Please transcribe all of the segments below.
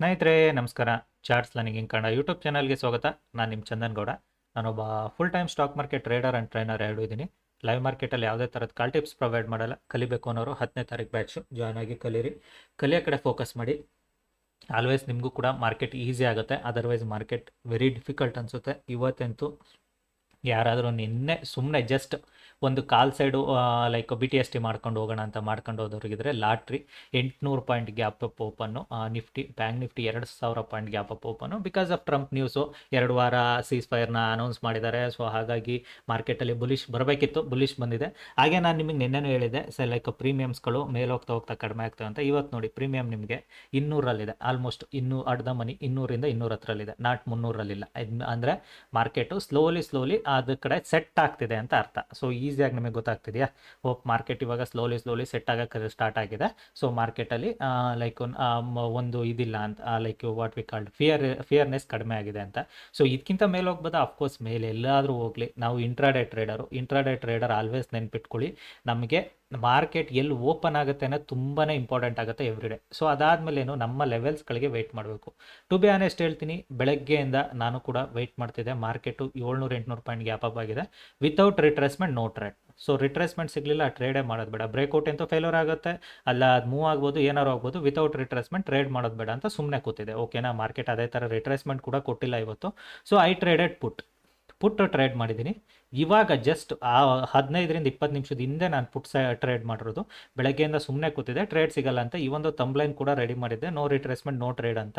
ಸ್ನೇಹಿತರೆ ನಮಸ್ಕಾರ. Charts learning Kannada YouTube ಚಾನಲ್ಗೆ ಸ್ವಾಗತ. ನಾನು ನಿಮ್ಮ ಚಂದನ್ ಗೌಡ. ನಾನೊಬ್ಬ full time stock market trader and trainer ಎರಡೂ ಇದ್ದೀನಿ. ಲೈವ್ ಮಾರ್ಕೆಟಲ್ಲಿ ಯಾವುದೇ ಥರದ ಕಾಲ್ ಟಿಪ್ಸ್ ಪ್ರೊವೈಡ್ ಮಾಡಲ್ಲ. ಕಲಿಬೇಕು ಅನ್ನೋರು 10ನೇ ತಾರೀಕು ಬ್ಯಾಚು ಜಾಯ್ನ್ ಆಗಿ ಕಲೀರಿ. ಕಲಿಯೋ ಕಡೆ ಫೋಕಸ್ ಮಾಡಿ. ಆಲ್ವೇಸ್ ನಿಮಗೂ ಕೂಡ ಮಾರ್ಕೆಟ್ ಈಸಿ ಆಗುತ್ತೆ. ಅದರ್ವೈಸ್ ಮಾರ್ಕೆಟ್ ವೆರಿ ಡಿಫಿಕಲ್ಟ್ ಅನಿಸುತ್ತೆ. ಇವತ್ತಂತೂ ಯಾರಾದರೂ ನಿನ್ನೆ ಸುಮ್ಮನೆ ಜಸ್ಟ್ ಒಂದು ಕಾಲ್ ಸೈಡು ಲೈಕ್ BTST ಮಾಡ್ಕೊಂಡು ಹೋಗೋಣ ಅಂತ ಮಾಡ್ಕೊಂಡು ಹೋದವ್ರಿಗಿದ್ರೆ lottery 800 point gap up open. Nifty bank Nifty 2000 point gap up open because of Trump news. 2 ವಾರ ಸೀಸ್ ಫೈರ್ನ ಅನೌನ್ಸ್ ಮಾಡಿದ್ದಾರೆ. ಸೊ ಹಾಗಾಗಿ ಮಾರ್ಕೆಟಲ್ಲಿ ಬುಲಿಶ್ ಬರಬೇಕಿತ್ತು, ಬುಲಿಶ್ ಬಂದಿದೆ. ಹಾಗೆ ನಾನು ನಿಮಗೆ ನಿನ್ನೆನೂ ಹೇಳಿದೆ ಲೈಕ್ ಪ್ರೀಮಿಯಮ್ಸ್ಗಳು ಮೇಲೆ ಹೋಗ್ತಾ ಹೋಗ್ತಾ ಕಡಿಮೆ ಆಗ್ತವೆ ಅಂತ. ಇವತ್ತು ನೋಡಿ ಪ್ರೀಮಿಯಮ್ ನಿಮಗೆ 200ರಲ್ಲಿದೆ. ಆಲ್ಮೋಸ್ಟ್ ಅರ್ಧ ಮನಿ 200ರಿಂದ 210ರಲ್ಲಿದೆ, ನಾಟ್ 300ರಲ್ಲಿಲ್ಲ. ಅಂದರೆ ಮಾರ್ಕೆಟು ಸ್ಲೋಲಿ ಅದ್ರ ಕಡೆ ಸೆಟ್ ಆಗ್ತಿದೆ ಅಂತ ಅರ್ಥ. ಸೊ ಈಸಿಯಾಗಿ ನಿಮಗೆ ಗೊತ್ತಾಗ್ತಿದೆಯಾ? ಹೋಪ್ ಮಾರ್ಕೆಟ್ ಇವಾಗ ಸ್ಲೋಲಿ ಸೆಟ್ ಆಗೋಕ್ಕೆ ಸ್ಟಾರ್ಟ್ ಆಗಿದೆ. ಸೊ ಮಾರ್ಕೆಟಲ್ಲಿ ಲೈಕ್ ಒಂದು ಇದಿಲ್ಲ ಅಂತ, ಲೈಕ್ ವಾಟ್ ವಿ ಕಾಲ್ಡ್ ಫಿಯರ್ನೆಸ್ ಕಡಿಮೆ ಆಗಿದೆ ಅಂತ. ಸೊ ಇದಕ್ಕಿಂತ ಮೇಲೆ ಹೋಗ್ಬೋದಾ? ಅಫ್ಕೋರ್ಸ್ ಮೇಲೆ ಎಲ್ಲಾದರೂ ಹೋಗಲಿ. ನಾವು ಇಂಟ್ರಾಡೇ ಟ್ರೇಡರ್ ಆಲ್ವೇಸ್ ನೆನ್ಪಿಟ್ಕೊಳ್ಳಿ. ನಮಗೆ ಮಾರ್ಕೆಟ್ ಎಲ್ಲಿ ಓಪನ್ ಆಗುತ್ತೆ ಅನ್ನೋದು ತುಂಬಾ ಇಂಪಾರ್ಟೆಂಟ್ ಆಗುತ್ತೆ ಎವ್ರಿಡೇ. ಸೊ ಅದಾದಮೇಲೆ ನಮ್ಮ ಲೆವೆಲ್ಸ್ಗಳಿಗೆ ವೆಯ್ಟ್ ಮಾಡಬೇಕು. ಟು ಬಿ ಆನೆಸ್ಟ್ ಹೇಳ್ತೀನಿ, ಬೆಳಗ್ಗೆಯಿಂದ ನಾನು ಕೂಡ ವೆಯ್ಟ್ ಮಾಡ್ತಿದ್ದೆ. ಮಾರ್ಕೆಟು 700-800 ಪಾಯಿಂಟ್ ಗ್ಯಾಪ್ ಅಪ್ ಆಗಿದೆ. Without retracement no trade. So retracement ಸಿಗಲಿಲ್ಲ, ಟ್ರೇಡೇ ಮಾಡೋದು ಬೇಡ. ಬ್ರೇಕ್ಔಟ್ ಅಂತೂ ಫೇಲ್ಯೂರ್ ಆಗುತ್ತೆ, ಅಲ್ಲ ಅದು ಮೂವ್ ಆಗ್ಬೋದು, ಏನಾರು ಆಗ್ಬೋದು. ವಿತೌಟ್ ರಿಟ್ರೇಸ್ಮೆಂಟ್ ಟ್ರೇಡ್ ಮಾಡೋದು ಬೇಡ ಅಂತ ಸುಮ್ಮನೆ ಕೂತಿದೆ. ಓಕೆನಾ? ಮಾರ್ಕೆಟ್ ಅದೇ ಥರ ರಿಟ್ರೇಸ್ಮೆಂಟ್ ಕೂಡ ಕೊಟ್ಟಿಲ್ಲ ಇವತ್ತು. So I traded put trade ಮಾಡಿದ್ದೀನಿ. ಇವಾಗ ಜಸ್ಟ್ 15-20 ನಿಮಿಷದ ಹಿಂದೆ ನಾನು ಪುಟ್ ಟ್ರೇಡ್ ಮಾಡಿರೋದು. ಬೆಳಗ್ಗೆಯಿಂದ ಸುಮ್ಮನೆ ಕೂತಿದೆ, ಟ್ರೇಡ್ ಸಿಗಲ್ಲ ಅಂತ. ಈ ಒಂದು ತಂಬ್ಲೈನ್ ಕೂಡ ರೆಡಿ ಮಾಡಿದ್ದೆ, ನೋ ರಿಟ್ರೇಸ್ಮೆಂಟ್ ನೋ ಟ್ರೇಡ್ ಅಂತ.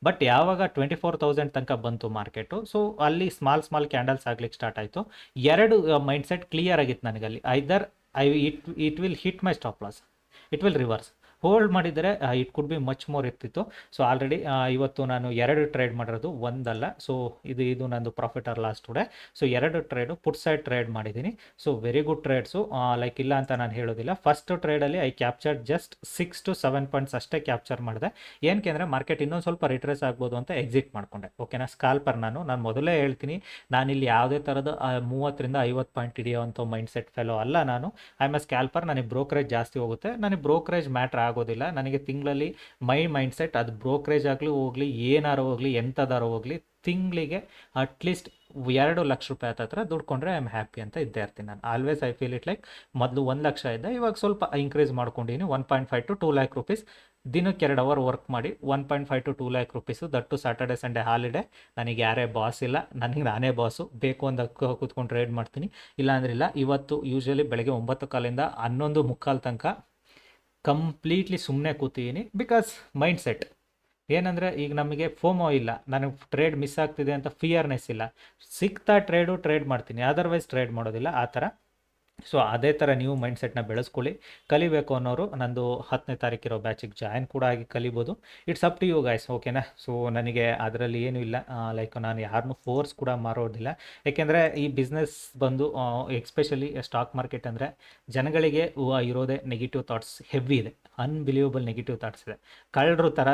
ಬಟ್ ಯಾವಾಗ 24,000 ತನಕ ಬಂತು ಮಾರ್ಕೆಟು, ಸೊ ಅಲ್ಲಿ ಸ್ಮಾಲ್ ಕ್ಯಾಂಡಲ್ಸ್ ಆಗ್ಲಿಕ್ಕೆ ಸ್ಟಾರ್ಟ್ ಆಯಿತು. ಎರಡು ಮೈಂಡ್ಸೆಟ್ ಕ್ಲಿಯರ್ ಆಗಿತ್ತು ನನಗಲ್ಲಿ. Either it will hit my stop loss, it will reverse. Hold ಮಾಡಿದರೆ it could be much more ಇರ್ತಿತ್ತು. ಸೊ ಆಲ್ರೆಡಿ ಇವತ್ತು ನಾನು 2 ಟ್ರೇಡ್ ಮಾಡಿರೋದು, ಒಂದಲ್ಲ. ಸೊ ಇದು ನಂದು profit or loss today. So 2 trade put side trade ಮಾಡಿದ್ದೀನಿ. So very good trades, like ಇಲ್ಲ ಅಂತ ನಾನು ಹೇಳೋದಿಲ್ಲ. ಫಸ್ಟ್ ಟ್ರೇಡಲ್ಲಿ I captured just 6 to 7 points ಅಷ್ಟೇ ಕ್ಯಾಪ್ಚರ್ ಮಾಡಿದೆ. ಏನಕ್ಕೆ ಅಂದರೆ ಮಾರ್ಕೆಟ್ ಇನ್ನೊಂದು ಸ್ವಲ್ಪ ರಿಟ್ರೇಸ್ ಆಗ್ಬೋದು ಅಂತ ಎಕ್ಸಿಟ್ ಮಾಡಿಕೊಂಡೆ. ಓಕೆನಾ? ಸ್ಕಾಲ್ಪರ್ ನಾನು ಮೊದಲೇ ಹೇಳ್ತೀನಿ, ನಾನಿಲ್ಲಿ ಯಾವುದೇ ಥರದ 30-50 ಪಾಯಿಂಟ್ ಹಿಡಿಯೋವಂಥ ಮೈಂಡ್ ಸೆಟ್ ಫೆಲೋ ಅಲ್ಲ. ನಾನು ಐ ಆಮ್ ಎ ಸ್ಕ್ಯಾಲ್ಪರ್. ನನಗೆ ಬ್ರೋಕರೇಜ್ ಜಾಸ್ತಿ ಹೋಗುತ್ತೆ. ನನಗೆ ಬ್ರೋಕರೇಜ್ ಮ್ಯಾಟ್ರ್ ಆಗೋದಿಲ್ಲ. ನನಗೆ ತಿಂಗಳಲ್ಲಿ ಮೈಂಡ್ ಸೆಟ್, ಅದು ಬ್ರೋಕರೇಜ್ ಆಗಲಿ ಹೋಗಲಿ, ಏನಾರು ಹೋಗಲಿ, ಎಂಥದಾರು ಹೋಗಲಿ, ತಿಂಗಳಿಗೆ ಅಟ್ಲೀಸ್ಟ್ 2 ಲಕ್ಷ ರೂಪಾಯಿ ಹತ್ರ ದುಡ್ಕೊಂಡ್ರೆ ಐ ಆಮ್ ಹ್ಯಾಪಿ ಅಂತ ಇದ್ದೇ ಇರ್ತೀನಿ ನಾನು. Always I feel it like ಮೊದಲು 1 ಲಕ್ಷ ಇದ್ದೆ, ಇವಾಗ ಸ್ವಲ್ಪ ಇನ್ಕ್ರೀಸ್ ಮಾಡ್ಕೊಂಡಿದ್ದೀನಿ. 1.5 to 2 ಲ್ಯಾಕ್ ರುಪೀಸ್ ದಿನಕ್ಕೆ 2 ಅವರ್ ವರ್ಕ್ ಮಾಡಿ 1.5 to 2 lac rupees. That Saturday Sunday holiday. ನನಗೆ ಯಾರೇ ಬಾಸ್ ಇಲ್ಲ, ನನಗೆ ನಾನೇ ಬಾಸು. ಬೇಕು ಅಂದ ಕೂತ್ಕೊಂಡು ಟ್ರೇಡ್ ಮಾಡ್ತೀನಿ, ಇಲ್ಲಾಂದ್ರೆ ಇಲ್ಲ. ಇವತ್ತು ಯೂಶ್ವಲಿ ಬೆಳಗ್ಗೆ 9:15 11:15 ತನಕ ಕಂಪ್ಲೀಟ್ಲಿ ಸುಮ್ಮನೆ ಕೂತಿದ್ದೀನಿ. ಬಿಕಾಸ್ ಮೈಂಡ್ ಸೆಟ್ ಏನಂದರೆ, ಈಗ ನಮಗೆ ಫೋಮೋ ಇಲ್ಲ, ನನಗೆ ಟ್ರೇಡ್ ಮಿಸ್ ಆಗ್ತಿದೆ ಅಂತ ಫಿಯರ್ನೆಸ್ ಇಲ್ಲ. ಸಿಗ್ತಾ ಟ್ರೇಡ್ ಮಾಡ್ತೀನಿ, ಅದರ್ವೈಸ್ ಟ್ರೇಡ್ ಮಾಡೋದಿಲ್ಲ ಆ ಥರ. ಸೊ ಅದೇ ಥರ ನೀವು ಮೈಂಡ್ಸೆಟ್ನ ಬೆಳೆಸ್ಕೊಳ್ಳಿ. ಕಲಿಬೇಕು ಅನ್ನೋರು ನಂದು 10ನೇ ತಾರೀಕಿರೋ ಬ್ಯಾಚಿಗೆ ಜಾಯಿನ್ ಕೂಡ ಆಗಿ ಕಲಿಬೋದು. It's up to you guys. ಓಕೆನಾ? ಸೊ ನನಗೆ ಅದರಲ್ಲಿ ಏನೂ ಇಲ್ಲ, ಲೈಕ್ ನಾನು ಯಾರನ್ನೂ ಫೋರ್ಸ್ ಕೂಡ ಮಾರೋದಿಲ್ಲ. ಯಾಕೆಂದರೆ ಈ ಬಿಸ್ನೆಸ್ ಬಂದು ಎಕ್ಸ್ಪೆಷಲಿ ಸ್ಟಾಕ್ ಮಾರ್ಕೆಟ್ ಅಂದರೆ ಜನಗಳಿಗೆ ಇರೋದೇ ನೆಗೆಟಿವ್ ಥಾಟ್ಸ್ ಹೆವಿ ಇದೆ. ಅನ್ಬಿಲೀವಬಲ್ ನೆಗೆಟಿವ್ ಥಾಟ್ಸ್ ಇದೆ. ಕಳ್ಳರು ಥರ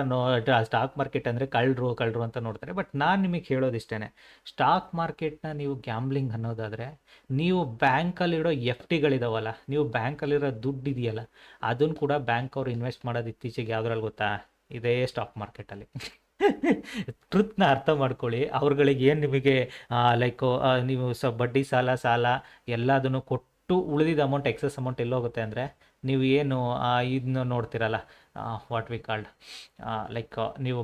ಸ್ಟಾಕ್ ಮಾರ್ಕೆಟ್ ಅಂದರೆ ಕಳ್ಳರು ಅಂತ ನೋಡ್ತಾರೆ. ಬಟ್ ನಾನು ನಿಮಗೆ ಹೇಳೋದಿಷ್ಟೇ, ಸ್ಟಾಕ್ ಮಾರ್ಕೆಟ್ನ ನೀವು ಗ್ಯಾಮ್ಲಿಂಗ್ ಅನ್ನೋದಾದರೆ, ನೀವು ಬ್ಯಾಂಕಲ್ಲಿಡೋ FDಗಳಿದಾವಲ್ಲ, ನೀವು ಬ್ಯಾಂಕಲ್ಲಿರೋ ದುಡ್ಡು ಇದೆಯಲ್ಲ, ಅದನ್ನು ಕೂಡ ಬ್ಯಾಂಕ್ ಅವ್ರು ಇನ್ವೆಸ್ಟ್ ಮಾಡೋದು ಇತ್ತೀಚೆಗೆ ಯಾವುದ್ರಲ್ಲಿ ಗೊತ್ತಾ? ಇದೇ ಸ್ಟಾಕ್ ಮಾರ್ಕೆಟಲ್ಲಿ. ಟ್ರುತ್ನ ಅರ್ಥ ಮಾಡ್ಕೊಳ್ಳಿ. ಅವ್ರುಗಳಿಗೆ ಏನು ನಿಮಗೆ ಲೈಕ್ ನೀವು ಬಡ್ಡಿ ಸಾಲ ಎಲ್ಲದನ್ನು ಕೊಟ್ಟು ಉಳಿದಿದ್ದ ಅಮೌಂಟ್, ಎಕ್ಸಸ್ ಅಮೌಂಟ್ ಎಲ್ಲೋಗುತ್ತೆ ಅಂದರೆ, ನೀವು ಏನು ಇದನ್ನ ನೋಡ್ತಿರಲ್ಲ, ವಾಟ್ ವಿ ಕಾಲ್ಡ್ ಲೈಕ್ ನೀವು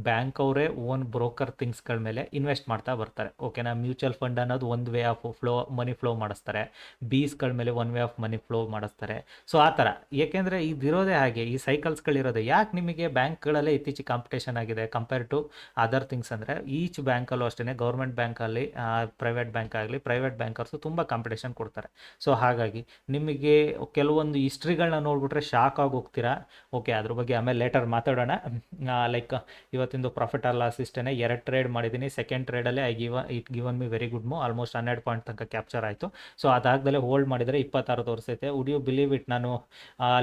ಬ್ಯಾಂಕ್ ಅವರೇ ಓನ್ ಬ್ರೋಕರ್ ಥಿಂಗ್ಸ್ಗಳ ಮೇಲೆ ಇನ್ವೆಸ್ಟ್ ಮಾಡ್ತಾ ಬರ್ತಾರೆ. ಓಕೆನಾ? ಮ್ಯೂಚುವಲ್ ಫಂಡ್ ಅನ್ನೋದು ಒಂದು ವೇ ಆಫ್ ಮನಿ ಫ್ಲೋ ಮಾಡಿಸ್ತಾರೆ. ಬೀಸ್ಗಳ ಮೇಲೆ one way of money flow ಮಾಡಿಸ್ತಾರೆ. ಸೊ ಆ ಥರ, ಏಕೆಂದರೆ ಇದಿರೋದೇ ಹಾಗೆ, ಈ ಸೈಕಲ್ಸ್ಗಳಿರೋದೆ. ಯಾಕೆ ನಿಮಗೆ ಬ್ಯಾಂಕ್ಗಳಲ್ಲೇ ಇತ್ತೀಚೆಗೆ ಕಾಂಪಿಟೇಷನ್ ಆಗಿದೆ ಕಂಪೇರ್ ಟು ಅದರ್ ಥಿಂಗ್ಸ್ ಅಂದರೆ, ಈಚ್ ಬ್ಯಾಂಕಲ್ಲೂ ಅಷ್ಟೇ, ಗೌರ್ಮೆಂಟ್ ಬ್ಯಾಂಕಲ್ಲಿ ಪ್ರೈವೇಟ್ ಬ್ಯಾಂಕ್ ಆಗಲಿ, ಪ್ರೈವೇಟ್ ಬ್ಯಾಂಕರ್ಸು ತುಂಬ ಕಾಂಪಿಟೇಷನ್ ಕೊಡ್ತಾರೆ. ಸೊ ಹಾಗಾಗಿ ನಿಮಗೆ ಕೆಲವೊಂದು ಹಿಸ್ಟ್ರಿಗಳನ್ನ ನೋಡ್ಬಿಟ್ರೆ ಶಾಕ್ ಆಗಿ ಹೋಗ್ತೀರಾ. ಓಕೆ, ಅದ್ರ ಬಗ್ಗೆ ಆಮೇಲೆ ಲೇಟರ್ ಮಾತಾಡೋಣ. ಲೈಕ್ ಇವತ್ತಿಂದು ಪ್ರಾಫಿಟ್ ಆರ್ ಲಾಸ್ ಇಷ್ಟೇ. 2 ಟ್ರೇಡ್ ಮಾಡಿದ್ದೀನಿ. ಸೆಕೆಂಡ್ ಟ್ರೇಡಲ್ಲೇ it given me very good move. Almost 12 point ತನಕ ಕ್ಯಾಪ್ಚರ್ ಆಯಿತು. ಸೊ ಅದಾಗದಲ್ಲೇ ಹೋಲ್ಡ್ ಮಾಡಿದರೆ 26 ತೋರಿಸೈತೆ. Would you believe it? ನಾನು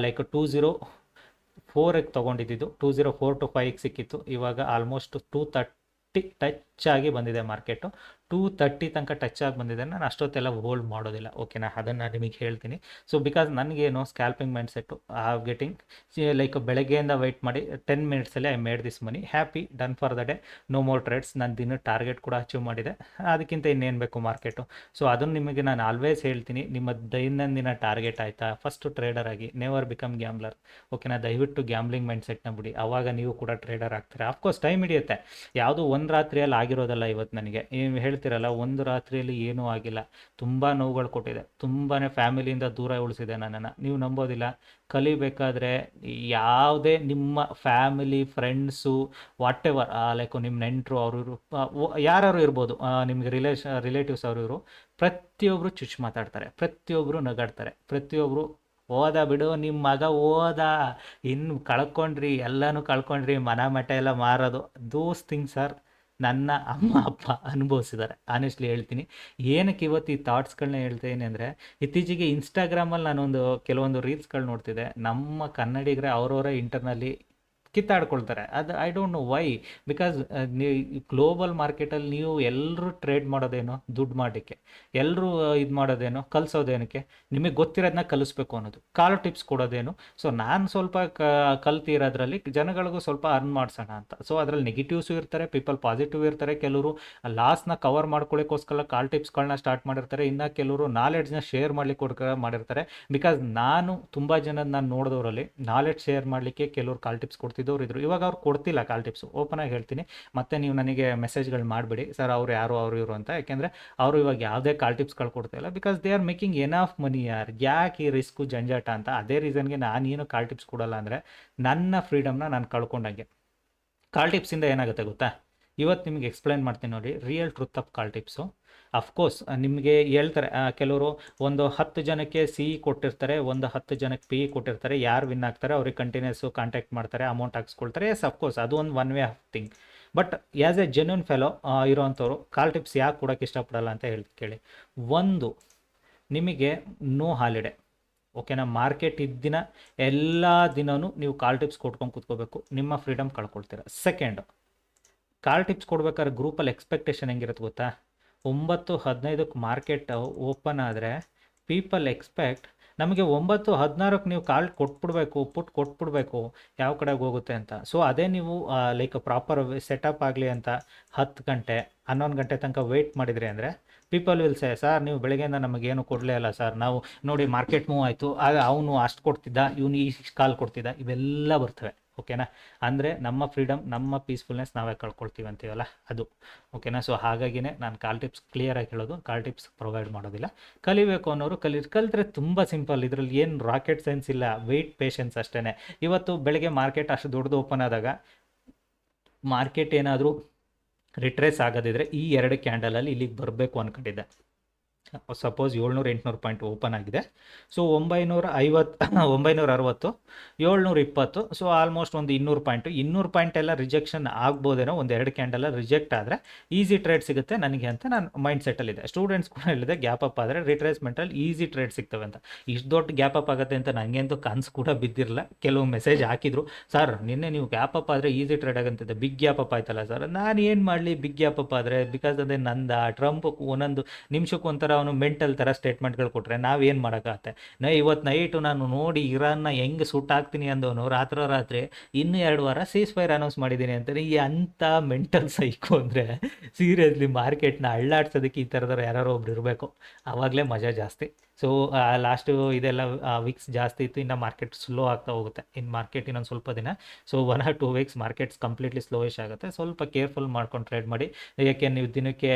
ಲೈಕ್ 204ಗೆ ತೊಗೊಂಡಿದ್ದು, 204 to 5 ಸಿಕ್ಕಿತ್ತು. ಇವಾಗ ಆಲ್ಮೋಸ್ಟ್ 230 ಟಚ್ ಆಗಿ ಬಂದಿದೆ ಮಾರ್ಕೆಟು. 230 ತನಕ ಟಚ್ ಆಗಿ ಬಂದಿದೆ, ನಾನು ಅಷ್ಟೊತ್ತೆಲ್ಲ ಹೋಲ್ಡ್ ಮಾಡೋದಿಲ್ಲ. ಓಕೆನಾ, ಅದನ್ನು ನಿಮಗೆ ಹೇಳ್ತೀನಿ. ಸೊ ಬಿಕಾಸ್ ನನಗೇನು scalping mind set, getting like ಬೆಳಗ್ಗೆಯಿಂದ ವೆಯ್ಟ್ ಮಾಡಿ 10 ಮಿನಿಟ್ಸಲ್ಲಿ I made this money, happy, done for the day, no more trades. ನಾನು ದಿನ ಟಾರ್ಗೆಟ್ ಕೂಡ ಅಚೀವ್ ಮಾಡಿದೆ, ಅದಕ್ಕಿಂತ ಇನ್ನೇನು ಬೇಕು ಮಾರ್ಕೆಟು. ಸೊ ಅದನ್ನು ನಿಮಗೆ ನಾನು ಆಲ್ವೇಸ್ ಹೇಳ್ತೀನಿ, ನಿಮ್ಮ ದೈನಂದಿನ ಟಾರ್ಗೆಟ್ ಆಯಿತಾ, ಫಸ್ಟು ಟ್ರೇಡರ್ ಆಗಿ, ನೆವರ್ ಬಿಕಮ್ ಗ್ಯಾಮ್ಲರ್. ಓಕೆನಾ, ದಯವಿಟ್ಟು ಗ್ಯಾಮ್ಲಿಂಗ್ ಮೈಂಡ್ ಸೆಟ್ನ ಬಿಡಿ, ಆವಾಗ ನೀವು ಕೂಡ ಟ್ರೇಡರ್ ಆಗ್ತೀರಾ. ಆಫ್ಕೋರ್ಸ್ ಟೈಮ್ ಹಿಡಿಯುತ್ತೆ, ಯಾವುದು ಒಂದು ರಾತ್ರಿಯಲ್ಲಿ ಆಗಿರೋದಲ್ಲ. ಇವತ್ತು ನನಗೆ ನೀವು ಹೇಳ್ತಿರಲ್ಲ ಒಂದು ರಾತ್ರಿಯಲ್ಲಿ ಏನೂ ಆಗಿಲ್ಲ, ತುಂಬ ನೋವುಗಳು ಕೊಟ್ಟಿದೆ, ತುಂಬಾ ಫ್ಯಾಮಿಲಿಯಿಂದ ದೂರ ಉಳಿಸಿದೆ ನನ್ನನ್ನು. ನೀವು ನಂಬೋದಿಲ್ಲ, ಕಲಿಬೇಕಾದ್ರೆ ಯಾವುದೇ ನಿಮ್ಮ family, friends, what ever, like ನಿಮ್ಮ ನೆಂಟರು ಅವರು ಯಾರು ಇರ್ಬೋದು, ನಿಮಗೆ ರಿಲೇಟಿವ್ಸ್ ಅವರು ಇವರು, ಪ್ರತಿಯೊಬ್ಬರು ಚುಚ್ಚು ಮಾತಾಡ್ತಾರೆ, ಪ್ರತಿಯೊಬ್ಬರು ನಗಾಡ್ತಾರೆ, ಪ್ರತಿಯೊಬ್ಬರು ಓದ ಬಿಡು ನಿಮ್ಮ ಮಗ ಓದ, ಇನ್ನು ಕಳ್ಕೊಂಡ್ರಿ, ಎಲ್ಲನೂ ಕಳ್ಕೊಂಡ್ರಿ, ಮನ ಮಠ ಎಲ್ಲ ಮಾರೋದು, ದೋಸ್ ಥಿಂಗ್ಸ್ ಆರ್ ನನ್ನ ಅಮ್ಮ ಅಪ್ಪ ಅನುಭವಿಸಿದ್ದಾರೆ. ಆನೆಸ್ಟ್ಲಿ ಹೇಳ್ತೀನಿ. ಏನಕ್ಕೆ ಇವತ್ತು ಈ ಥಾಟ್ಸ್ಗಳನ್ನ ಹೇಳ್ತೀನಿ ಅಂದರೆ, ಇತ್ತೀಚೆಗೆ ಇನ್ಸ್ಟಾಗ್ರಾಮಲ್ಲಿ ನಾನೊಂದು ಕೆಲವೊಂದು ರೀಲ್ಸ್ಗಳು ನೋಡ್ತಿದ್ದೆ, ನಮ್ಮ ಕನ್ನಡಿಗರೇ ಅವರವರೇ ಇಂಟರ್ನಲ್ಲಿ ಕಿತ್ತಾಡ್ಕೊಳ್ತಾರೆ. ಅದು I don't know why. Because global ಮಾರ್ಕೆಟಲ್ಲಿ ನೀವು ಎಲ್ಲರೂ ಟ್ರೇಡ್ ಮಾಡೋದೇನೋ ದುಡ್ಡು ಮಾಡಲಿಕ್ಕೆ, ಎಲ್ಲರೂ ಇದು ಮಾಡೋದೇನೋ ಕಲಿಸೋದೇನಕ್ಕೆ, ನಿಮಗೆ ಗೊತ್ತಿರೋದನ್ನ ಕಲಿಸ್ಬೇಕು ಅನ್ನೋದು, ಕಾಲು ಟಿಪ್ಸ್ ಕೊಡೋದೇನು. ಸೊ ನಾನು ಸ್ವಲ್ಪ ಕಲ್ತಿರೋದ್ರಲ್ಲಿ ಜನಗಳಿಗೂ ಸ್ವಲ್ಪ ಅರ್ನ್ ಮಾಡಿಸೋಣ ಅಂತ. ಸೊ ಅದರಲ್ಲಿ ನೆಗೆಟಿವ್ಸು ಇರ್ತಾರೆ, ಪೀಪಲ್ ಪಾಸಿಟಿವ್ ಇರ್ತಾರೆ, ಕೆಲವರು ಲಾಸ್ನ ಕವರ್ ಮಾಡ್ಕೊಳ್ಳೋಕ್ಕೋಸ್ಕರ ಕಾಲ್ ಟಿಪ್ಸ್ಗಳನ್ನ ಸ್ಟಾರ್ಟ್ ಮಾಡಿರ್ತಾರೆ, ಇನ್ನು ಕೆಲವರು ನಾಲೆಡ್ಜ್ನ ಶೇರ್ ಮಾಡ್ಲಿಕ್ಕೆ ಮಾಡಿರ್ತಾರೆ. ಬಿಕಾಸ್ ನಾನು ತುಂಬ ಜನದ ನಾನು ನೋಡಿದವರಲ್ಲಿ ನಾಲೆಡ್ಜ್ ಶೇರ್ ಮಾಡಲಿಕ್ಕೆ ಕೆಲವರು ಕಾಲ್ ಟಿಪ್ಸ್ ಕೊಡ್ತಿದ್ದವ್ರು ಇದ್ರು. ಇವಾಗ ಅವ್ರು ಕೊಡ್ತಿಲ್ಲ ಕಾಲ್ ಟಿಪ್ಸು, ಓಪನ್ ಆಗಿ ಹೇಳ್ತೀನಿ. ಮತ್ತೆ ನೀವು ನನಗೆ ಮೆಸೇಜ್ಗಳು ಮಾಡಿಬಿಡಿ, ಸರ್ ಅವ್ರು ಯಾರು ಅವರು ಇವರು ಅಂತ. ಯಾಕೆಂದರೆ ಅವರು ಇವಾಗ ಯಾವುದೇ ಕಾಲ್ ಟಿಪ್ಸ್ಗಳು ಕೊಡ್ತಾಯಿಲ್ಲ, because they are making enough money ಯಾರ್, ಯಾಕೆ ಈ ರಿಸ್ಕು ಜಂಜಾಟ ಅಂತ. ಅದೇ ರೀಸನ್ಗೆ ನಾನೇನು ಕಾಲ್ ಟಿಪ್ಸ್ ಕೊಡಲ್ಲ, ಅಂದರೆ ನನ್ನ ಫ್ರೀಡಮ್ನ ನಾನು ಕಳ್ಕೊಂಡಂಗೆ. ಕಾಲ್ ಟಿಪ್ಸಿಂದ ಏನಾಗುತ್ತೆ ಗೊತ್ತಾ, ಇವತ್ತು ನಿಮಗೆ ಎಕ್ಸ್ಪ್ಲೈನ್ ಮಾಡ್ತೀನಿ ನೋಡಿ, real truth of call tips. Of course ನಿಮಗೆ ಹೇಳ್ತಾರೆ, ಕೆಲವರು ಒಂದು 10 ಜನಕ್ಕೆ ಸಿ ಕೊಟ್ಟಿರ್ತಾರೆ, ಒಂದು 10 ಜನಕ್ಕೆ ಪಿ ಕೊಟ್ಟಿರ್ತಾರೆ, ಯಾರು ವಿನ್ ಆಗ್ತಾರೆ ಅವ್ರಿಗೆ ಕಂಟಿನ್ಯೂಸು ಕಾಂಟ್ಯಾಕ್ಟ್ ಮಾಡ್ತಾರೆ, ಅಮೌಂಟ್ ಹಾಕ್ಸ್ಕೊಳ್ತಾರೆ. ಎಸ್ ಅಫ್ಕೋರ್ಸ್ ಅದು ಒಂದು one way of thing. But as a genuine fellow ಇರೋವಂಥವ್ರು ಕಾಲ್ ಟಿಪ್ಸ್ ಯಾಕೆ ಕೊಡೋಕ್ಕೆ ಇಷ್ಟಪಡಲ್ಲ ಅಂತ ಕೇಳಿ. ಒಂದು, ನಿಮಗೆ ನೋ ಹಾಲಿಡೇ. ಓಕೆನಾ, ಮಾರ್ಕೆಟ್ ಇದ್ದಿನ ಎಲ್ಲ ದಿನವೂ ನೀವು ಕಾಲ್ ಟಿಪ್ಸ್ ಕೊಟ್ಕೊಂಡು ಕೂತ್ಕೋಬೇಕು, ನಿಮ್ಮ ಫ್ರೀಡಮ್ ಕಳ್ಕೊಳ್ತೀರ. ಸೆಕೆಂಡು, ಕಾಲ್ ಟಿಪ್ಸ್ ಕೊಡ್ಬೇಕಾದ್ರೆ ಗ್ರೂಪಲ್ಲಿ ಎಕ್ಸ್ಪೆಕ್ಟೇಷನ್ ಹೆಂಗಿರುತ್ತೆ ಗೊತ್ತಾ, 9:15ಕ್ಕೆ ಮಾರ್ಕೆಟ್ ಓಪನ್ ಆದರೆ ಪೀಪಲ್ ಎಕ್ಸ್ಪೆಕ್ಟ್ ನಮಗೆ 9:16ಕ್ಕೆ ನೀವು ಕಾಲ್ ಕೊಟ್ಬಿಡ್ಬೇಕು ಯಾವ ಕಡೆಗೆ ಹೋಗುತ್ತೆ ಅಂತ. ಸೊ ಅದೇ ನೀವು ಲೈಕ್ ಪ್ರಾಪರ್ ಸೆಟಪ್ ಆಗಲಿ ಅಂತ 10 ಗಂಟೆ 11 ಗಂಟೆ ತನಕ ವೆಯ್ಟ್ ಮಾಡಿದ್ರಿ ಅಂದರೆ ಪೀಪಲ್ ವಿಲ್ ಸೇ, ಸರ್ ನೀವು ಬೆಳಗ್ಗೆಯಿಂದ ನಮಗೇನು ಕೊಡಲೇ ಅಲ್ಲ ಸರ್, ನಾವು ನೋಡಿ ಮಾರ್ಕೆಟ್ ಮೂವ್ ಆಯಿತು, ಆಗ ಅವನು ಅಷ್ಟು ಕೊಡ್ತಿದ್ದ, ಇವನು ಈ ಕಾಲ್ ಕೊಡ್ತಿದ್ದ, ಇವೆಲ್ಲ ಬರ್ತವೆ. ಓಕೆನಾ, ಅಂದರೆ ನಮ್ಮ ಫ್ರೀಡಮ್, ನಮ್ಮ ಪೀಸ್ಫುಲ್ನೆಸ್ ನಾವೇ ಕಳ್ಕೊಳ್ತೀವಿ ಅಂತೀವಲ್ಲ ಅದು. ಓಕೆನಾ, ಸೊ ಹಾಗಾಗಿನೇ ನಾನು ಕಾಲ್ ಟಿಪ್ಸ್ ಕ್ಲಿಯರಾಗಿ ಹೇಳೋದು, ಕಾಲ್ ಟಿಪ್ಸ್ ಪ್ರೊವೈಡ್ ಮಾಡೋದಿಲ್ಲ. ಕಲಿಬೇಕು ಅನ್ನೋರು ಕಲಿತ್ರೆ ತುಂಬ ಸಿಂಪಲ್, ಇದರಲ್ಲಿ ಏನು ರಾಕೆಟ್ ಸೈನ್ಸ್ ಇಲ್ಲ, ವೆಯ್ಟ್ ಪೇಷನ್ಸ್ ಅಷ್ಟೇ. ಇವತ್ತು ಬೆಳಗ್ಗೆ ಮಾರ್ಕೆಟ್ ಅಷ್ಟು ದೊಡ್ಡದು ಓಪನ್ ಆದಾಗ ಮಾರ್ಕೆಟ್ ಏನಾದರೂ ರಿಟ್ರೇಸ್ ಆಗೋದಿದ್ರೆ ಈ 2 ಕ್ಯಾಂಡಲಲ್ಲಿ ಇಲ್ಲಿಗೆ ಬರಬೇಕು ಅಂದ್ಕೊಂಡಿದ್ದೆ. ಸಪೋಸ್ 700-800 ಪಾಯಿಂಟ್ ಓಪನ್ ಆಗಿದೆ. ಸೊ 950 960 720, ಸೊ ಆಲ್ಮೋಸ್ಟ್ ಒಂದು 200 ಪಾಯಿಂಟ್ ಎಲ್ಲ ರಿಜೆಕ್ಷನ್ ಆಗ್ಬೋದೇನೋ, ಒಂದು 2 ಕ್ಯಾಂಡಲ್ ರಿಜೆಕ್ಟ್ ಆದರೆ ಈಸಿ ಟ್ರೇಡ್ ಸಿಗುತ್ತೆ ನನಗೆ ಅಂತ ನಾನು ಮೈಂಡ್ ಸೆಟ್ಟಲ್ಲಿದೆ. ಸ್ಟೂಡೆಂಟ್ಸ್ ಕೂಡ ಹೇಳಿದೆ, ಗ್ಯಾಪ್ ಅಪ್ ಆದರೆ ರಿಟ್ರೇಸ್ಮೆಂಟಲ್ಲಿ ಈಸಿ ಟ್ರೇಡ್ ಸಿಗ್ತವೆ ಅಂತ. ಇಷ್ಟು ದೊಡ್ಡ ಗ್ಯಾಪ್ ಅಪ್ ಆಗುತ್ತೆ ಅಂತ ನನಗಂತೂ ಕನಸು ಕೂಡ ಬಿದ್ದಿರಲ್ಲ. ಕೆಲವು ಮೆಸೇಜ್ ಹಾಕಿದ್ರು, ಸರ್ ನಿನ್ನೆ ನೀವು ಗ್ಯಾಪ್ ಅಪ್ ಆದರೆ ಈಸಿ ಟ್ರೇಡ್ ಆಗಂತಿದೆ, ಬಿಗ್ ಗ್ಯಾಪ್ ಅಪ್ ಆಯ್ತಲ್ಲ ಸರ್. ನಾನು ಏನು ಮಾಡಲಿ ಬಿಗ್ ಗ್ಯಾಪ್ ಅಪ್ ಆದರೆ, ಬಿಕಾಸ್ ಅದೇ ಟ್ರಂಪ್ ಒಂದೊಂದು ನಿಮಿಷಕ್ಕೆ ಒಂಥರ ಅವನು ಮೆಂಟಲ್ ಥರ ಸ್ಟೇಟ್ಮೆಂಟ್ಗಳು ಕೊಟ್ಟರೆ ನಾವೇನು ಮಾಡೋಕ್ಕಾಗತ್ತೆ. ಇವತ್ತು ನೈಟು ನಾನು ನೋಡಿ ಇರಾನ್ನ ಹೆಂಗೆ ಸುಟ್ಟಾಕ್ತೀನಿ ಅಂದವನು ರಾತ್ರಿ ಇನ್ನೂ 2 ವಾರ ಸೀಸ್ ಫೈರ್ ಅನೌನ್ಸ್ ಮಾಡಿದ್ದೀನಿ ಅಂತಾರೆ. ಈ ಅಂಥ ಮೆಂಟಲ್ ಸೈಕೋ ಅಂದರೆ ಸೀರಿಯಸ್ಲಿ ಮಾರ್ಕೆಟ್ನ ಅಳ್ಳಾಡ್ಸೋದಕ್ಕೆ ಈ ಥರದವ್ರು ಯಾರು ಒಬ್ರು ಇರಬೇಕು, ಆವಾಗಲೇ ಮಜಾ ಜಾಸ್ತಿ. ಸೊ ಲಾಸ್ಟು ಇದೆಲ್ಲ ವೀಕ್ಸ್ ಜಾಸ್ತಿ ಇತ್ತು, ಇನ್ನು ಮಾರ್ಕೆಟ್ ಸ್ಲೋ ಆಗ್ತಾ ಹೋಗುತ್ತೆ. ಇನ್ನು ಮಾರ್ಕೆಟ್ ಇನ್ನೊಂದು ಸ್ವಲ್ಪ ದಿನ, so 1 or 2 weeks markets completely slowish ಆಗುತ್ತೆ. ಸ್ವಲ್ಪ ಕೇರ್ಫುಲ್ ಮಾಡ್ಕೊಂಡು ಟ್ರೇಡ್ ಮಾಡಿ. ಯಾಕೆ ನೀವು ದಿನಕ್ಕೆ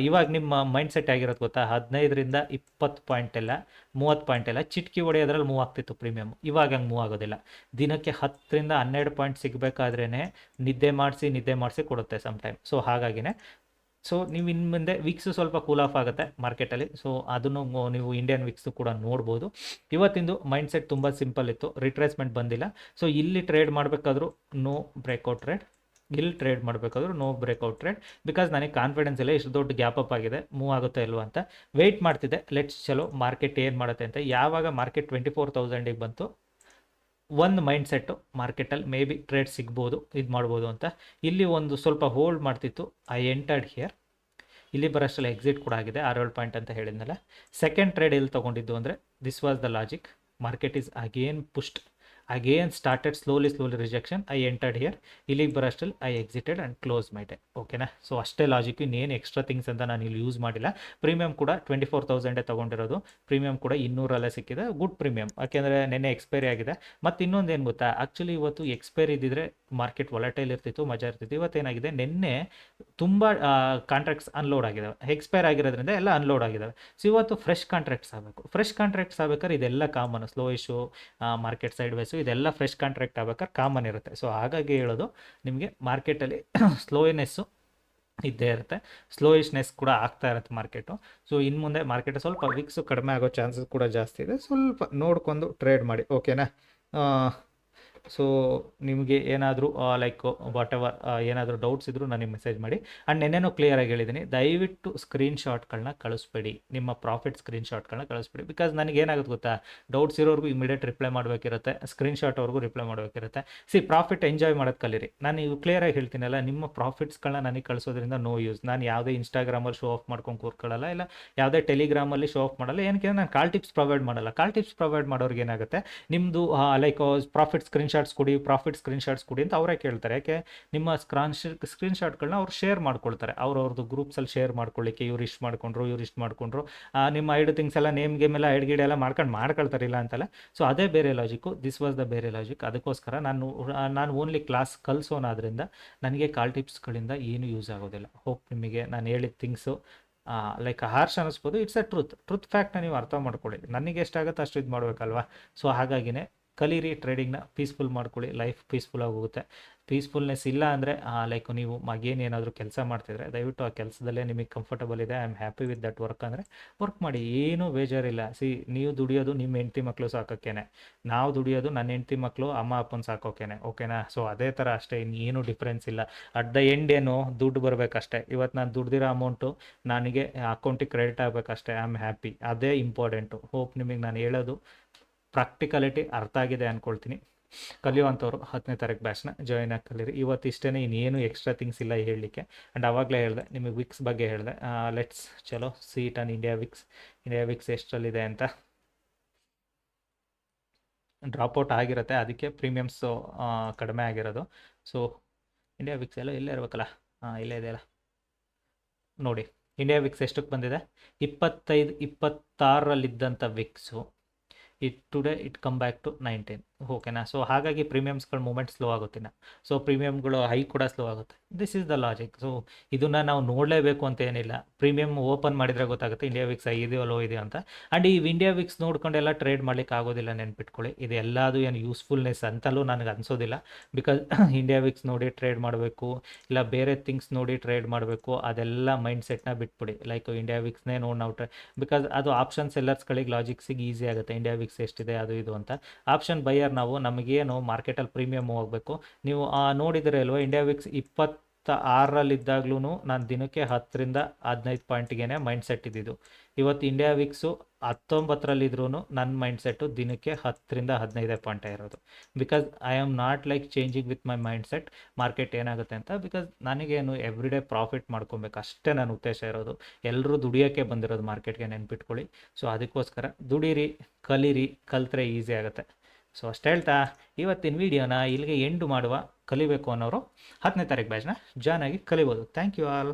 ಇವಾಗ ನಿಮ್ಮ ಮೈಂಡ್ ಸೆಟ್ ಆಗಿರೋದು ಗೊತ್ತಾ, 15ರಿಂದ 20 ಪಾಯಿಂಟ್ ಎಲ್ಲ 30 ಪಾಯಿಂಟ್ ಎಲ್ಲ ಚಿಟ್ಕಿ ಹೊಡೆಯೋದ್ರಲ್ಲಿ ಮೂವ್ ಆಗ್ತಿತ್ತು ಪ್ರೀಮಿಯಮ್. ಇವಾಗ ಹಂಗೆ ಮೂವ್ ಆಗೋದಿಲ್ಲ. ದಿನಕ್ಕೆ 10ರಿಂದ 12 ಪಾಯಿಂಟ್ ಸಿಗಬೇಕಾದ್ರೇ ನಿದ್ದೆ ಮಾಡಿಸಿ ಕೊಡುತ್ತೆ ಸಮ್ ಟೈಮ್. ಸೊ ಹಾಗಾಗಿನೇ ಸೊ ನೀವು ಇನ್ನು ಮುಂದೆ ವಿಕ್ಸು ಸ್ವಲ್ಪ ಕೂಲ್ ಆಫ್ ಆಗುತ್ತೆ ಮಾರ್ಕೆಟಲ್ಲಿ. ಸೊ ಅದನ್ನು ನೀವು ಇಂಡಿಯನ್ ವಿಕ್ಸು ಕೂಡ ನೋಡ್ಬೋದು. ಇವತ್ತಿಂದು ಮೈಂಡ್ ಸೆಟ್ ತುಂಬ ಸಿಂಪಲ್ ಇತ್ತು, ರಿಟ್ರೇಸ್ಮೆಂಟ್ ಬಂದಿಲ್ಲ. ಸೊ ಇಲ್ಲಿ ಟ್ರೇಡ್ ಮಾಡಬೇಕಾದ್ರೂ ನೋ ಬ್ರೇಕ್ಔಟ್ ಟ್ರೇಡ್, ಇಲ್ಲಿ ಟ್ರೇಡ್ ಮಾಡಬೇಕಾದ್ರೂ ನೋ ಬ್ರೇಕ್ಔಟ್ ಟ್ರೇಡ್. ಬಿಕಾಸ್ ನನಗೆ ಕಾನ್ಫಿಡೆನ್ಸ್ ಇಲ್ಲ ಇಷ್ಟು ದೊಡ್ಡ ಗ್ಯಾಪ್ ಅಪ್ ಆಗಿದೆ, ಮೂವ್ ಆಗುತ್ತಾ ಇಲ್ವ ಅಂತ ವೆಯ್ಟ್ ಮಾಡ್ತಿದ್ದೆ. ಲೆಟ್ಸ್ ಚಲೋ ಮಾರ್ಕೆಟ್ ಏನು ಮಾಡುತ್ತೆ ಅಂತ. ಯಾವಾಗ ಮಾರ್ಕೆಟ್ 24,000ಗೆ ಬಂತು, ಒಂದು ಮೈಂಡ್ ಸೆಟ್ಟು ಮಾರ್ಕೆಟಲ್ಲಿ ಮೇ ಬಿ ಟ್ರೇಡ್ ಸಿಗ್ಬೋದು, ಇದು ಮಾಡ್ಬೋದು ಅಂತ. ಇಲ್ಲಿ ಒಂದು ಸ್ವಲ್ಪ ಹೋಲ್ಡ್ ಮಾಡ್ತಿತ್ತು. I entered here. ಇಲ್ಲಿ ಬರೋಷ್ಟರಲ್ಲಿ ಎಕ್ಸಿಟ್ ಕೂಡ ಆಗಿದೆ 6-7 ಪಾಯಿಂಟ್ ಅಂತ ಹೇಳಿದ್ನಲ್ಲ. ಸೆಕೆಂಡ್ ಟ್ರೇಡ್ ಎಲ್ಲಿ ತೊಗೊಂಡಿದ್ದು ಅಂದರೆ this was the logic. Market is again pushed, again started slowly rejection. I entered here, ಇಲ್ಲಿಗೆ ಬರೋಷ್ಟರಲ್ಲಿ I exited and close my day. ಓಕೆನಾ. ಸೊ ಅಷ್ಟೇ ಲಾಜಿಕ್, ಇನ್ನೇನು ಎಕ್ಸ್ಟ್ರಾ ಥಿಂಗ್ಸ್ ಅಂತ ನಾನು ಇಲ್ಲಿ ಯೂಸ್ ಮಾಡಿಲ್ಲ. ಪ್ರೀಮಿಯಮ್ ಕೂಡ 24,000 ತೊಗೊಂಡಿರೋದು. ಪ್ರೀಮಿಯಮ್ ಕೂಡ 200 ಸಿಕ್ಕಿದೆ, ಗುಡ್ ಪ್ರೀಮಿಯಮ್. ಯಾಕೆಂದರೆ ನೆನ್ನೆ ಎಕ್ಸ್ಪೈರಿ ಆಗಿದೆ. ಮತ್ತು ಇನ್ನೊಂದು ಏನು ಗೊತ್ತಾ, ಆ್ಯಕ್ಚುಲಿ ಇವತ್ತು ಎಕ್ಸ್ಪೈರಿ ಇದ್ದಿದ್ರೆ ಮಾರ್ಕೆಟ್ ವಾಲಟೈಲ್ ಇರ್ತಿತ್ತು, ಮಜಾ ಇರ್ತಿತ್ತು. ಇವತ್ತೇನಾಗಿದೆ, ನಿನ್ನೆ ತುಂಬ ಕಾಂಟ್ರಾಕ್ಟ್ಸ್ ಅನ್ಲೋಡ್ ಆಗಿದ್ದಾವೆ, ಎಕ್ಸ್ಪೈರ್ ಆಗಿರೋದ್ರಿಂದ ಎಲ್ಲ ಅನ್ಲೋಡ್ ಆಗಿದ್ದಾವೆ. ಸೊ ಇವತ್ತು ಫ್ರೆಶ್ ಕಾಂಟ್ರಾಕ್ಟ್ಸ್ ಆಗಬೇಕು. ಫ್ರೆಶ್ ಕಾಂಟ್ರಾಕ್ಟ್ಸ್ ಆಗ್ಬೇಕಾದ್ರೆ ಇದೆಲ್ಲ common, slow issue, market side ways, ಇದೆಲ್ಲ ಫ್ರೆಶ್ ಕಾಂಟ್ರಾಕ್ಟ್ ಆಗ್ಬೇಕಾದ್ರೆ ಕಾಮನ್ ಇರುತ್ತೆ. ಸೊ ಹಾಗಾಗಿ ಹೇಳೋದು ನಿಮಗೆ, ಮಾರ್ಕೆಟಲ್ಲಿ ಸ್ಲೋನೆಸ್ಸು ಇದ್ದೇ ಇರುತ್ತೆ, ಸ್ಲೋಯಿಶ್ನೆಸ್ ಕೂಡ ಆಗ್ತಾ ಇರುತ್ತೆ ಮಾರ್ಕೆಟು. ಸೊ ಇನ್ನು ಮುಂದೆ ಮಾರ್ಕೆಟ್ ಸ್ವಲ್ಪ ವಿಕ್ಸು ಕಡಿಮೆ ಆಗೋ ಚಾನ್ಸಸ್ ಕೂಡ ಜಾಸ್ತಿ ಇದೆ. ಸ್ವಲ್ಪ ನೋಡ್ಕೊಂಡು ಟ್ರೇಡ್ ಮಾಡಿ, ಓಕೆನಾ. ಸೊ ನಿಮಗೆ ಏನಾದರೂ ಲೈಕ್ ವಾಟ್ ಎವರ್ ಏನಾದರೂ ಡೌಟ್ಸ್ ಇದ್ದರೂ ನನಗೆ ಮೆಸೇಜ್ ಮಾಡಿ. ಆ್ಯಂಡ್ ನೆನ್ನೆನೂ ಕ್ಲಿಯರಾಗಿ ಹೇಳಿದ್ದೀನಿ, ದಯವಿಟ್ಟು ಸ್ಕ್ರೀನ್ಶಾಟ್ಗಳನ್ನ ಕಳಿಸ್ಬೇಡಿ, ನಿಮ್ಮ ಪ್ರಾಫಿಟ್ ಸ್ಕ್ರೀನ್ಶಾಟ್ಗಳನ್ನ ಕಳಿಸ್ಬೇಡಿ. ಬಿಕಾಸ್ ನನಗೆ ಏನಾಗುತ್ತೆ ಗೊತ್ತಾ, ಡೌಟ್ಸ್ ಇರೋರ್ಗೂ ಇಮಿಡಿಯೇಟ್ ರಿಪ್ಲೈ ಮಾಡಬೇಕಿರುತ್ತೆ, ಸ್ಕ್ರೀನ್ಶಾಟ್ ಅವ್ರಿಗೂ ರಿಪ್ಲೈ ಮಾಡಬೇಕಿರುತ್ತೆ. ಪ್ರಾಫಿಟ್ ಎಂಜಾಯ್ ಮಾಡೋದು ಕಲೀರಿ. ನಾನು ನೀವು ಕ್ಲಿಯರಾಗಿ ಹೇಳ್ತೀನಲ್ಲ, ನಿಮ್ಮ ಪ್ರಾಫಿಟ್ಸ್ಗಳನ್ನ ನನಗೆ ಕಳಿಸೋದ್ರಿಂದ ನೋ ಯೂಸ್. ನಾನು ಯಾವುದೇ ಇನ್ಸ್ಟಾಗ್ರಾಮಲ್ಲಿ ಶೋ ಆಫ್ ಮಾಡ್ಕೊಂಡು ಕೂರ್ಕೊಳ್ಳಲ್ಲ, ಇಲ್ಲ ಯಾವುದೇ ಟೆಲಿಗ್ರಾಮಲ್ಲಿ ಶೋ ಆಫ್ ಮಾಡಲ್ಲ. ಏನಕ್ಕೆ, ನಾನು ಕಾಲ್ ಟಿಪ್ಸ್ ಪ್ರೊವೈಡ್ ಮಾಡಲ್ಲ. ಕಾಲ್ ಟಿಪ್ಸ್ ಪ್ರೊವೈಡ್ ಮಾಡೋರಿಗೆ ಏನಾಗುತ್ತೆ, ನಿಮ್ಮದು ಲೈಕ್ ಪ್ರಾಫಿಟ್ ಸ್ಕ್ರೀನ್ಶಾಟ್ಸ್ ಕೊಡಿ ಅಂತ ಅವರೇ ಕೇಳ್ತಾರೆ. ಯಾಕೆ, ನಿಮ್ಮ ಸ್ಕ್ರೀನ್ಶಾಟ್ಗಳನ್ನ ಅವ್ರು ಶೇರ್ ಮಾಡ್ಕೊಳ್ತಾರೆ, ಅವ್ರವ್ರದ್ದು ಗ್ರೂಪ್ಸಲ್ಲಿ ಶೇರ್ ಮಾಡ್ಕೊಳ್ಳಿಕ್ಕೆ. ಇವ್ರು ಇಷ್ಟು ಮಾಡ್ಕೊಂಡ್ರು, ನಿಮ್ಮ ಐಡ್ ಥಿಂಗ್ಸ್ ಎಲ್ಲ ನೇಮ್ ಗೇಮ್ ಎಲ್ಲ ಐಡ್ ಎಲ್ಲ ಮಾಡ್ಕೊಳ್ತಾರಿಲ್ಲ ಅಂತಲ್ಲ. ಸೊ ಅದೇ ಬೇರೆ ಲಾಜಿಕ್ಕು, ದಿಸ್ ವಾಸ್ ದ ಬೇರೆ ಲಾಜಿಕ್. ಅದಕ್ಕೋಸ್ಕರ ನಾನು ಓನ್ಲಿ ಕ್ಲಾಸ್ ಕಲಿಸೋನಾದ್ರಿಂದ ನನಗೆ ಕಾಲ್ ಟಿಪ್ಸ್ಗಳಿಂದ ಏನು ಯೂಸ್ ಆಗೋದಿಲ್ಲ. ಹೋಪ್ ನಿಮಗೆ ನಾನು ಹೇಳಿದ ಥಿಂಗ್ಸು ಲೈಕ್ ಹಾರ್ಶ್ ಅನ್ನಿಸ್ಬೋದು, ಇಟ್ಸ್ ಅ ಟ್ರೂತ್ ಫ್ಯಾಕ್ಟ್ನ ನೀವು ಅರ್ಥ ಮಾಡ್ಕೊಳ್ಳಿ. ನನಗೆ ಎಷ್ಟಾಗುತ್ತೆ ಅಷ್ಟು ಇದು ಮಾಡಬೇಕಲ್ವಾ. ಸೊ ಹಾಗಾಗಿನೇ ಕಲೀರಿ, ಟ್ರೇಡಿಂಗ್ನ ಪೀಸ್ಫುಲ್ ಮಾಡ್ಕೊಳ್ಳಿ, ಲೈಫ್ ಪೀಸ್ಫುಲ್ ಆಗೋಗುತ್ತೆ. ಪೀಸ್ಫುಲ್ನೆಸ್ ಇಲ್ಲ ಅಂದರೆ ಲೈಕ್ ನೀವು ಏನಾದರೂ ಕೆಲಸ ಮಾಡ್ತಿದ್ರೆ ದಯವಿಟ್ಟು ಆ ಕೆಲಸದಲ್ಲೇ ನಿಮಗೆ ಕಂಫರ್ಟಬಲ್ ಇದೆ, I am happy with that work ಅಂದರೆ ವರ್ಕ್ ಮಾಡಿ, ಏನೂ ಬೇಜಾರಿಲ್ಲ. ನೀವು ದುಡಿಯೋದು ನಿಮ್ಮ ಹೆಂಡತಿ ಮಕ್ಕಳು ಸಾಕೋಕ್ಕೇನೆ, ನಾವು ದುಡಿಯೋದು ನನ್ನ ಹೆಂಡತಿ ಮಕ್ಕಳು ಅಮ್ಮ ಅಪ್ಪನ ಸಾಕೋಕ್ಕೇನೆ, ಓಕೆನಾ. ಸೊ ಅದೇ ಥರ ಅಷ್ಟೇ, ಇನ್ನೇನು ಡಿಫ್ರೆನ್ಸ್ ಇಲ್ಲ. ಅಟ್ ದ ಎಂಡ್ ಏನು, ದುಡ್ಡು ಬರಬೇಕಷ್ಟೇ. ಇವತ್ತು ನಾನು ದುಡ್ದಿರೋ ಅಮೌಂಟು ನನಗೆ ಅಕೌಂಟಿಗೆ ಕ್ರೆಡಿಟ್ ಆಗಬೇಕಷ್ಟೇ, ಐ ಆಮ್ ಹ್ಯಾಪಿ. ಅದೇ ಇಂಪಾರ್ಟೆಂಟು. ಹೋಪ್ ನಿಮಗೆ ನಾನು ಹೇಳೋದು ಪ್ರಾಕ್ಟಿಕಲಿಟಿ ಅರ್ಥ ಆಗಿದೆ ಅಂದ್ಕೊಳ್ತೀನಿ. ಕಲಿಯುವಂಥವ್ರು 10ನೇ ತಾರೀಕು ಬ್ಯಾಚ್ನ ಜಾಯಿನ್ ಆಗಿ ಕಲೀರಿ. ಇವತ್ತು ಇಷ್ಟೇ, ಇನ್ನೇನು ಎಕ್ಸ್ಟ್ರಾ ಥಿಂಗ್ಸ್ ಇಲ್ಲ ಹೇಳಲಿಕ್ಕೆ. ಆ್ಯಂಡ್ ಆವಾಗಲೇ ಹೇಳಿದೆ ನಿಮಗೆ ವಿಕ್ಸ್ ಬಗ್ಗೆ ಹೇಳಿದೆ. ಲೆಟ್ಸ್ ಚಲೋ see it on India VIX ಎಷ್ಟರಲ್ಲಿದೆ ಅಂತ. ಡ್ರಾಪ್ಔಟ್ ಆಗಿರುತ್ತೆ, ಅದಕ್ಕೆ ಪ್ರೀಮಿಯಮ್ಸು ಕಡಿಮೆ ಆಗಿರೋದು. ಸೊ ಇಂಡಿಯಾ ವಿಕ್ಸ್ ಇಲ್ಲೇ ಇರಬೇಕಲ್ಲ, ಇಲ್ಲೇ ಇದೆಯಲ್ಲ ನೋಡಿ. ಇಂಡಿಯಾ ವಿಕ್ಸ್ ಎಷ್ಟಕ್ಕೆ ಬಂದಿದೆ, 25-26ರಲ್ಲಿದ್ದಂಥ VIX today it come back to 19, ಓಕೆನಾ. ಸೊ ಹಾಗಾಗಿ ಪ್ರೀಮಿಯಮ್ಸ್ಗಳ ಮೂಮೆಂಟ್ ಸ್ಲೋ ಆಗುತ್ತಿನ. ಸೊ ಪ್ರೀಮಿಯಮ್ಗಳು ಹೈ ಕೂಡ ಸ್ಲೋ ಆಗುತ್ತೆ. This is the logic. So ಇದನ್ನು ನಾವು ನೋಡಲೇಬೇಕು ಅಂತ ಏನಿಲ್ಲ. ಪ್ರೀಮಿಯಮ್ ಓಪನ್ ಮಾಡಿದರೆ ಗೊತ್ತಾಗುತ್ತೆ ಇಂಡಿಯಾ ವಿಕ್ಸ್ ಇದೆಯೋ ಲೋ ಇದೆಯೋ ಅಂತ. ಆ್ಯಂಡ್ ಈ ಇಂಡಿಯಾ ವಿಕ್ಸ್ ನೋಡ್ಕೊಂಡೆಲ್ಲ ಟ್ರೇಡ್ ಮಾಡ್ಲಿಕ್ಕೆ ಆಗೋದಿಲ್ಲ, ನೆನ್ಪಿಟ್ಕೊಳ್ಳಿ. ಇದು ಎಲ್ಲದು ಏನು ಯೂಸ್ಫುಲ್ನೆಸ್ ಅಂತಲೂ ನನಗೆ ಅನಿಸೋದಿಲ್ಲ. ಬಿಕಾಸ್ ಇಂಡಿಯಾ ವಿಕ್ಸ್ ನೋಡಿ ಟ್ರೇಡ್ ಮಾಡಬೇಕು, ಇಲ್ಲ ಬೇರೆ ಥಿಂಗ್ಸ್ ನೋಡಿ ಟ್ರೇಡ್ ಮಾಡಬೇಕು, ಅದೆಲ್ಲ ಮೈಂಡ್ ಸೆಟ್ನ ಬಿಟ್ಬಿಡಿ. ಲೈಕ್ ಇಂಡಿಯಾ ವಿಕ್ಸ್ನೇ ನೋಡಿ ನಾವು ಬಿಕಾಸ್ ಅದು ಆಪ್ಷನ್ ಸೆಲ್ಲರ್ಸ್ಗಳಿಗೆ ಲಾಜಿಕ್ಸಿಗೆ ಈಸಿ ಆಗುತ್ತೆ. ಇಂಡಿಯಾ ವಿಕ್ಸ್ ಎಷ್ಟಿದೆ ಅದು ಇದು ಅಂತ. ಆಪ್ಷನ್ ಬೈಯರ್ ನಾವು, ನಮಗೇನು ಮಾರ್ಕೆಟಲ್ಲಿ ಪ್ರೀಮಿಯಮ್ ಹೋಗಬೇಕು. ನೀವು ನೋಡಿದರೆ ಅಲ್ವಾ, ಇಂಡಿಯಾ ವಿಕ್ಸ್ 26ರಲ್ಲಿದ್ದಾಗ್ಲೂ ನಾನು ದಿನಕ್ಕೆ 10-15 ಪಾಯಿಂಟ್ಗೆ ಮೈಂಡ್ ಸೆಟ್ ಇದ್ದಿದ್ದು. ಇವತ್ತು ಇಂಡಿಯಾ ವಿಕ್ಸು 19ರಲ್ಲಿದ್ರೂ ನನ್ನ ಮೈಂಡ್ ಸೆಟ್ಟು ದಿನಕ್ಕೆ 10-15 ಪಾಯಿಂಟೇ ಇರೋದು. Because I am not like changing with my mind set market ಏನಾಗುತ್ತೆ ಅಂತ. ಬಿಕಾಸ್ ನನಗೇನು ಎವ್ರಿ ಡೇ ಪ್ರಾಫಿಟ್ ಮಾಡ್ಕೊಬೇಕು ಅಷ್ಟೇ ನನ್ನ ಉದ್ದೇಶ ಇರೋದು. ಎಲ್ಲರೂ ದುಡಿಯೋಕ್ಕೆ ಬಂದಿರೋದು ಮಾರ್ಕೆಟ್ಗೆ, ನೆನ್ಪಿಟ್ಕೊಳ್ಳಿ. ಸೊ ಅದಕ್ಕೋಸ್ಕರ ದುಡೀರಿ, ಕಲೀರಿ, ಕಲಿತ್ರೆ ಈಸಿ ಆಗುತ್ತೆ. ಸೊ ಅಷ್ಟು ಹೇಳ್ತಾ ಇವತ್ತಿನ ವೀಡಿಯೋನ ಇಲ್ಲಿಗೆ ಎಂಡು ಮಾಡುವ. ಕಲಿಬೇಕು ಅನ್ನೋರು 10ನೇ ತಾರೀಕು ಬ್ಯಾಚ್ನ ಜಾಯ್ನ್ ಆಗಿ ಕಲಿಬೋದು. Thank you all.